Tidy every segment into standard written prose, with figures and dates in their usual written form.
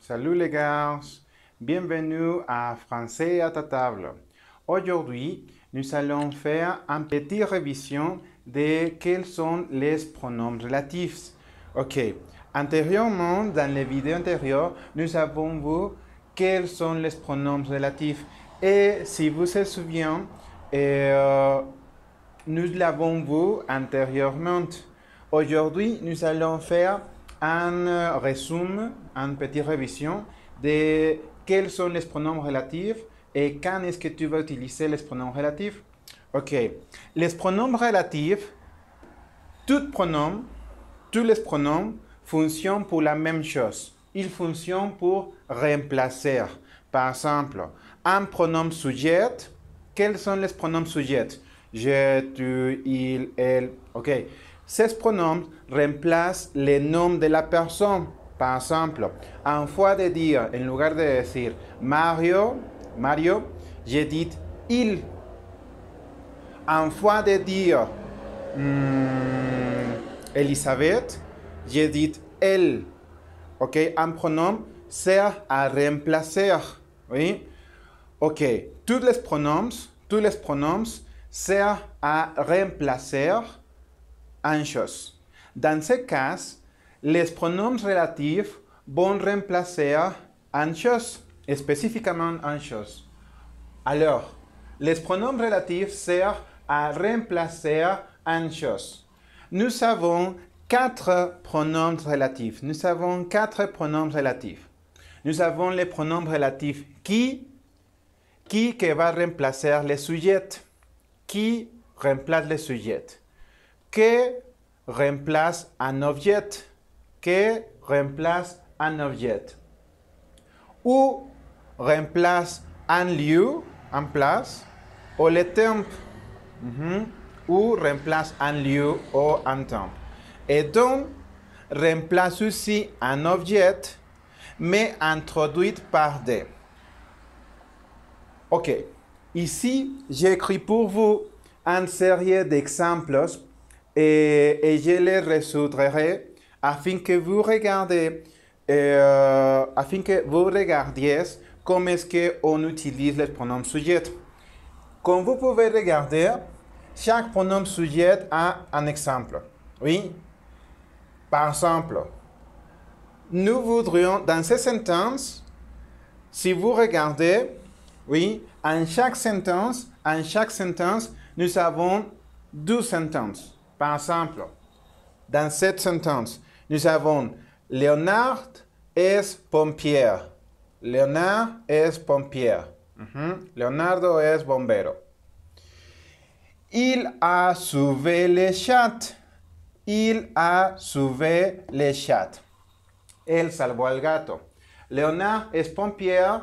Salut les gars, bienvenue à Français à ta table. Aujourd'hui, nous allons faire une petite révision de quels sont les pronoms relatifs. Ok, antérieurement, dans les vidéos antérieures, nous avons vu quels sont les pronoms relatifs. Et si vous vous souvenez, nous l'avons vu antérieurement. Aujourd'hui, nous allons faire un résumé, une petite révision de quels sont les pronoms relatifs et quand est-ce que tu vas utiliser les pronoms relatifs. Ok, les pronoms relatifs, tous les pronoms fonctionnent pour la même chose. Ils fonctionnent pour remplacer. Par exemple, un pronom sujet, quels sont les pronoms sujets? Je, tu, il, elle. Ok. Ces pronoms remplacent les noms de la personne. Par exemple, en fois de dire, en lugar de decir Mario, j'ai dit il. En fois de dire Elisabeth, j'ai dit elle. Ok, un pronom sert à remplacer. Oui. Ok, tous les pronoms servent à remplacer une chose. Dans ce cas, les pronoms relatifs vont remplacer une chose, spécifiquement une chose. Alors, les pronoms relatifs servent à remplacer une chose. Nous avons quatre pronoms relatifs. Nous avons les pronoms relatifs qui va remplacer le sujet. Qui remplace le sujet. Que remplace un objet. Que remplace un objet. Ou remplace un lieu, en place, ou le temps. Ou remplace un lieu ou un temps. Et donc, remplace aussi un objet, mais introduit par des. Ok, ici, j'ai écrit pour vous une série d'exemples et je les résoudrai afin que vous regardiez comment est-ce qu'on utilise les pronoms sujets. Comme vous pouvez regarder, chaque pronom sujet a un exemple. Oui? Par exemple, nous voudrions, dans ces sentences, si vous regardez, oui, en chaque sentence, nous avons deux sentences. Par exemple, dans cette sentence, nous avons Léonard es pompier. Léonard es pompier. Leonardo es bombero. Il a sauvé le chat. Il a sauvé le chat. Él salvó al gato. Leonard es pompier.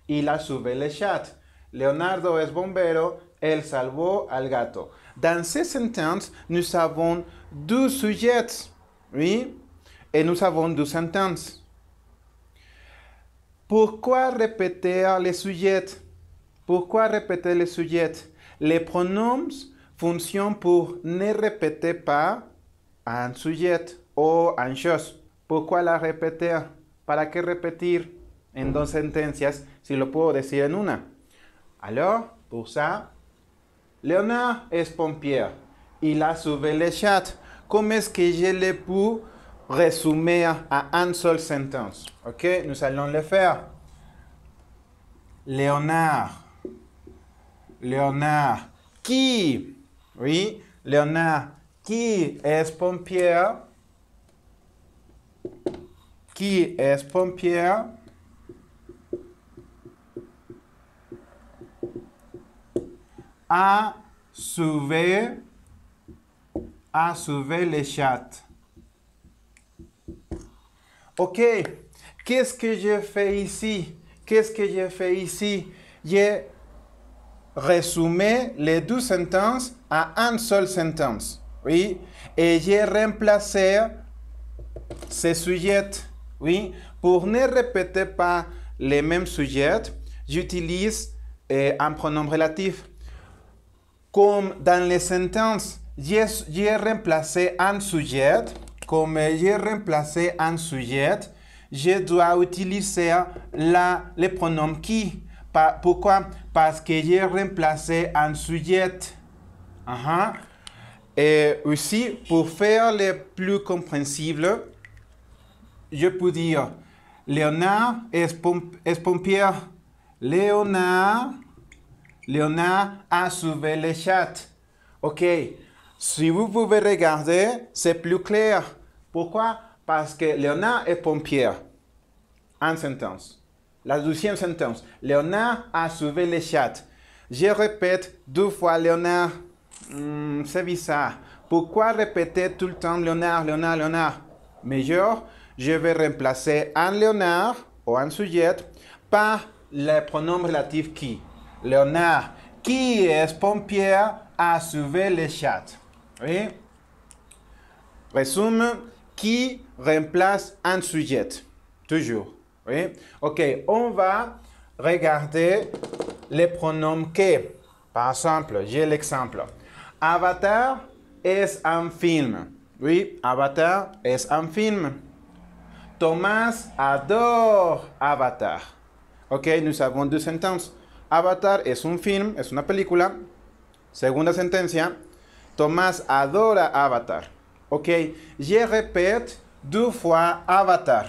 Il a sauvé le chat. Leonardo es bombero. Él salvó al gato. Dans ces sentences, nous avons deux sujets. Oui? Et nous avons deux sentences. Pourquoi répéter les sujets? Les pronoms fonctionnent pour ne répéter pas un sujet ou une chose. Pourquoi la répéter? ¿Para qué repetir en dos sentencias si lo puedo decir en una? Alors, pour ça, Léonard est pompier. Il a sauvé le chat. Comment est-ce que je le peux résumer à une seule sentence? Ok, nous allons le faire. Léonard, qui? Oui, Léonard, qui est pompier? Qui est pompier? A sauvé le chat. Ok, qu'est-ce que je fais ici? J'ai résumé les deux sentences à une seule sentence. Oui, et j'ai remplacé ces sujets. Oui, pour ne répéter pas les mêmes sujets, j'utilise un pronom relatif. Comme dans les sentences, j'ai remplacé un sujet. Comme j'ai remplacé un sujet, je dois utiliser les pronoms qui. Pourquoi? Parce que j'ai remplacé un sujet. Et aussi, pour faire les plus compréhensibles, je peux dire Léonard est pompier. Léonard a sauvé le chat. Ok. Si vous pouvez regarder, c'est plus clair. Pourquoi? Parce que Léonard est pompier. En sentence. La deuxième sentence. Léonard a sauvé le chat. Je répète 2 fois Léonard. C'est bizarre. Pourquoi répéter tout le temps Léonard? Meilleur, je vais remplacer un Léonard ou un sujet par le pronom relatif qui. Léonard, qui est pompier, a sauvé le chat. Oui? Résume, qui remplace un sujet. Toujours. Oui? Ok, on va regarder les pronoms que. Par exemple, j'ai l'exemple. Avatar est un film. Oui, Avatar est un film. Thomas adore Avatar. Ok, nous avons 2 sentences. Avatar es un film, es una película. Segunda sentencia, Tomás adora Avatar. Ok, je répète 2 fois Avatar.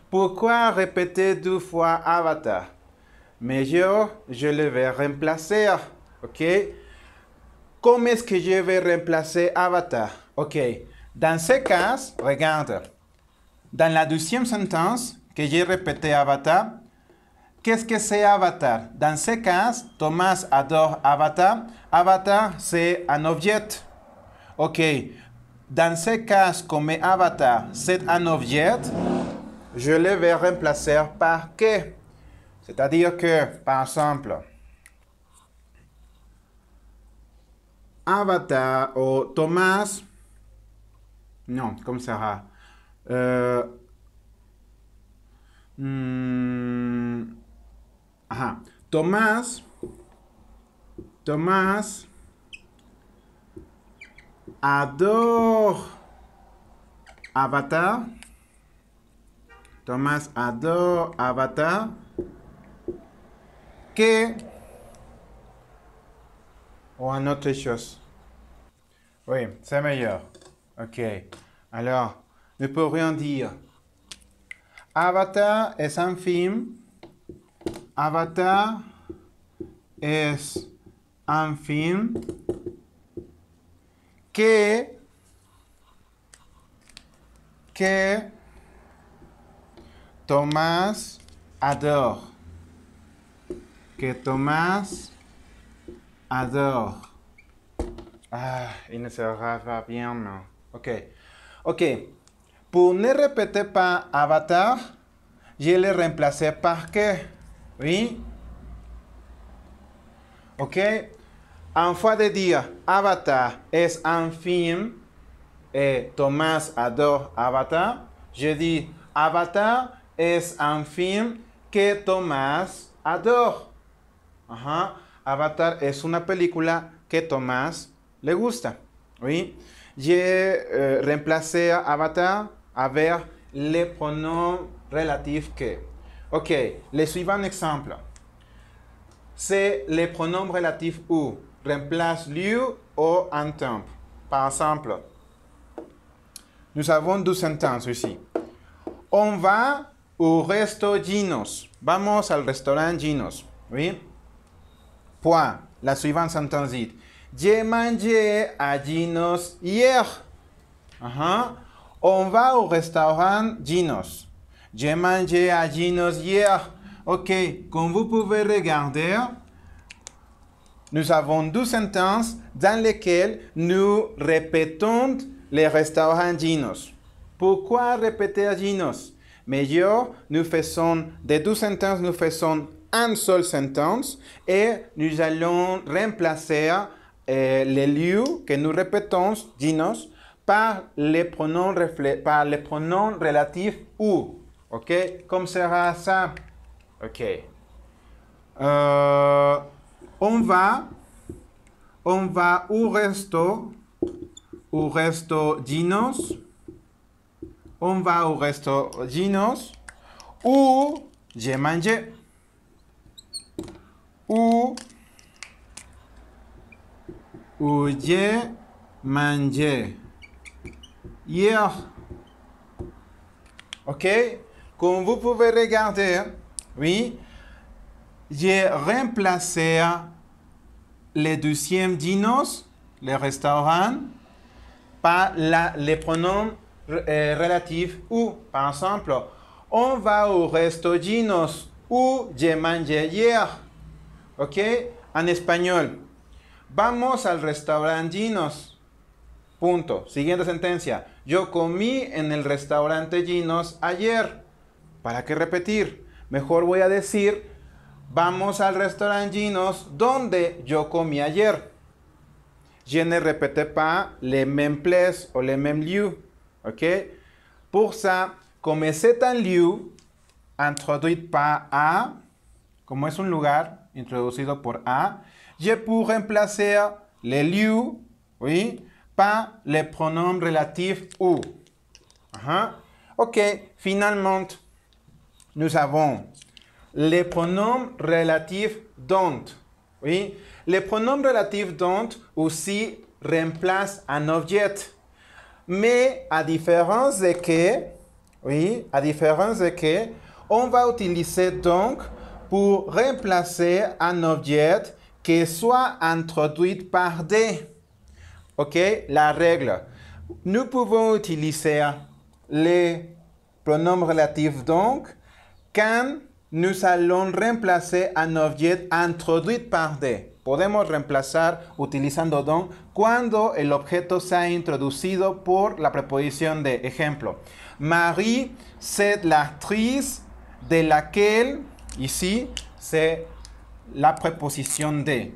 Pourquoi répéter 2 fois Avatar? Mais je le vais remplacer. Ok, comment est-ce que je vais remplacer Avatar? Ok, dans ce cas, regarde. Dans la deuxième sentence que j'ai répété Avatar, qu'est-ce que c'est Avatar? Dans ce cas, Thomas adore Avatar. Avatar, c'est un objet. Ok. Dans ce cas, comme Avatar, c'est un objet, je le vais remplacer par que. C'est-à-dire que, par exemple, Avatar ou Thomas, non, comme ça. Thomas adore Avatar. Thomas adore Avatar. Que ou une autre chose. Oui, c'est meilleur. Ok. Alors, nous pourrions dire Avatar est un film. Avatar est un film que Thomas adore. Que Thomas adore. Ah, il ne sera pas bien, non. Ok. Ok. Pour ne répéter pas Avatar, je le remplacer par que. Oui. Ok. En fois de dire Avatar est un film et Thomas adore Avatar, je dis Avatar est un film que Thomas adore. Avatar es una película que Tomás le gusta. Oui. J'ai remplacé Avatar avec les pronoms relatifs que. Ok, le suivant exemple. C'est les pronoms relatifs où remplace lieu ou un temps. Par exemple, nous avons 2 sentences ici. On va au resto Ginos. Vamos al restaurant Ginos. Oui. Point. La suivante sentence dit j'ai mangé à Ginos hier. On va au restaurant Ginos. J'ai mangé à Ginos hier. Ok, comme vous pouvez regarder, nous avons 2 sentences dans lesquelles nous répétons les restaurants Ginos. Pourquoi répéter à Ginos? Meilleur, nous faisons des 2 sentences, nous faisons une seule sentence et nous allons remplacer les lieux que nous répétons, Ginos, par les pronoms relatifs où. Ok? Comme sera ça? Ok. On va au resto Ginos. On va au resto Ginos. Ou j'ai mangé. Ou j'ai mangé hier. Ok? Comme vous pouvez regarder, oui, j'ai remplacé les deuxièmes dinos, les restaurants, par les pronoms relatifs ou. Par exemple, on va au resto Ginos ou j'ai mangé hier. Ok? En español, vamos al restaurante Ginos. Punto. Siguiente sentencia. Yo comí en el restaurante Ginos ayer. ¿Para qué repetir? Mejor voy a decir, vamos al restaurante Ginos donde yo comí ayer. Je ne répète pas les mêmes places ou les mêmes lieux. OK? Pour ça, comme c'est un lieu introduit par A, como es un lugar introducido por A, je peux remplacer les lieux, oui, par les pronoms relatifs ou. OK, finalement, nous avons les pronoms relatifs dont. Oui, les pronoms relatifs dont aussi remplacent un objet. Mais à différence de que, oui, à différence de que, on va utiliser donc pour remplacer un objet qui soit introduit par D. OK, la règle. Nous pouvons utiliser les pronoms relatifs donc quand nous allons remplacer un objet introduit par D. Podemos reemplazar utilizando don cuando el objeto sea introducido por la preposición de. Ejemplo, Marie, c'est l'actrice de laquelle, ici, c'est la préposition de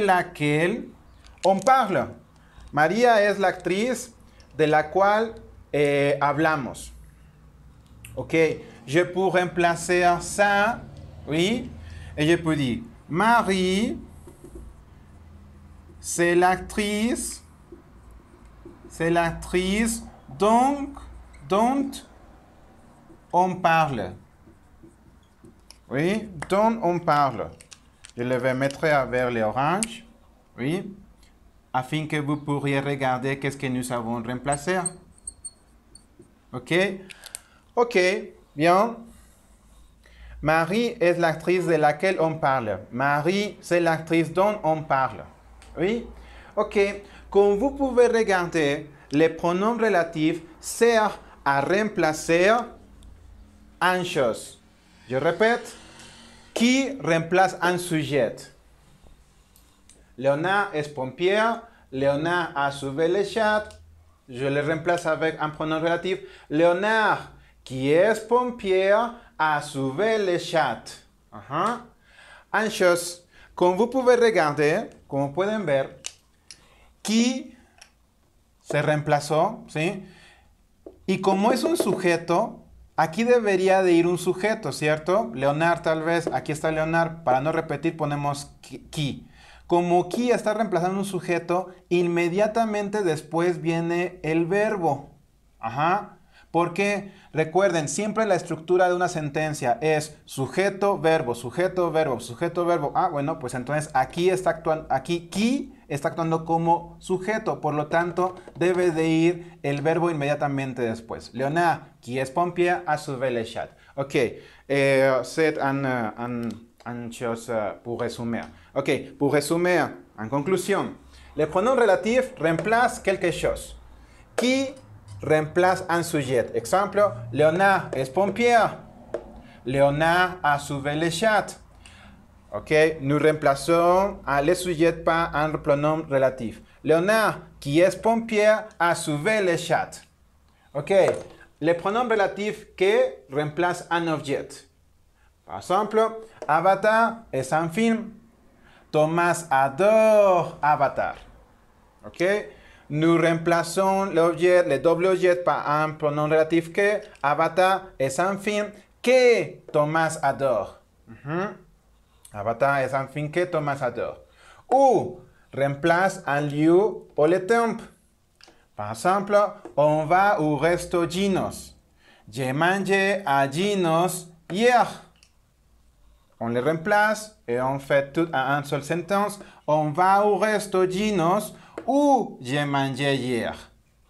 laquelle on parle. María es la actriz de la cual hablamos. Ok, je peux remplacer ça, oui, et je peux dire Marie, c'est l'actrice dont on parle. Oui, dont on parle. Je le vais mettre vers l'orange, oui, afin que vous pourriez regarder qu'est-ce que nous avons remplacé. Ok? Ok, bien. Marie est l'actrice de laquelle on parle. Marie, c'est l'actrice dont on parle. Oui? Ok. Comme vous pouvez regarder, les pronoms relatifs servent à remplacer une chose. Je répète, qui remplace un sujet? Léonard est pompier. Léonard a sauvé le chat. Je le remplace avec un pronom relatif. Léonard, qui est pompier, a sauvé le chat. Une chose, comme vous pouvez regarder, como pueden ver, qui se reemplazó, ¿sí? Y como es un sujeto, aquí debería de ir un sujeto, ¿cierto? Leonard tal vez, aquí está Leonard, para no repetir ponemos qui. Como qui está reemplazando un sujeto, inmediatamente después viene el verbo. Porque recuerden, siempre la estructura de una sentencia es sujeto, verbo, sujeto, verbo, sujeto, verbo. Bueno, pues entonces aquí qui está actuando como sujeto. Por lo tanto, debe de ir el verbo inmediatamente después. Léonard, qui est pompier, a sauvé le chat. Ok, c'est une chose pour résumer. Ok, pour résumer, en conclusion, les pronoms relatifs remplacent quelque chose. Qui remplace un sujet. Exemple, Léonard est pompier. Léonard a sauvé le chat. Ok, nous remplaçons le sujet par un pronom relatif. Léonard, qui est pompier, a sauvé le chat. Ok, les pronoms relatifs qui remplacent un objet. Par exemple, Avatar est un film. Thomas adore Avatar. Ok, nous remplaçons l'objet, le double objet par un pronom relatif que. Avatar est un film que Thomas adore. Avatar est un film que Thomas adore. Ou remplace un lieu ou le temps. Par exemple, on va au resto Ginos. J'ai mangé à Ginos hier. On les remplace et on fait tout en une seule sentence. On va au resto Ginos où j'ai mangé hier.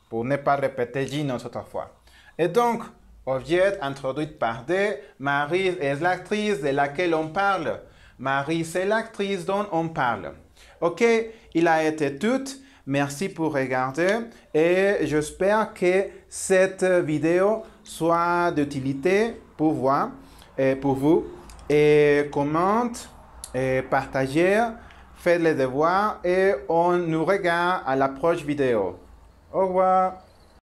Pour ne pas répéter Ginos autrefois. Et donc, objet introduit par D, Marie est l'actrice de laquelle on parle. Marie, c'est l'actrice dont on parle. Ok, il a été tout. Merci pour regarder et j'espère que cette vidéo soit d'utilité pour vous. Et commente, et partagez, faites les devoirs et on nous regarde à la prochaine vidéo. Au revoir.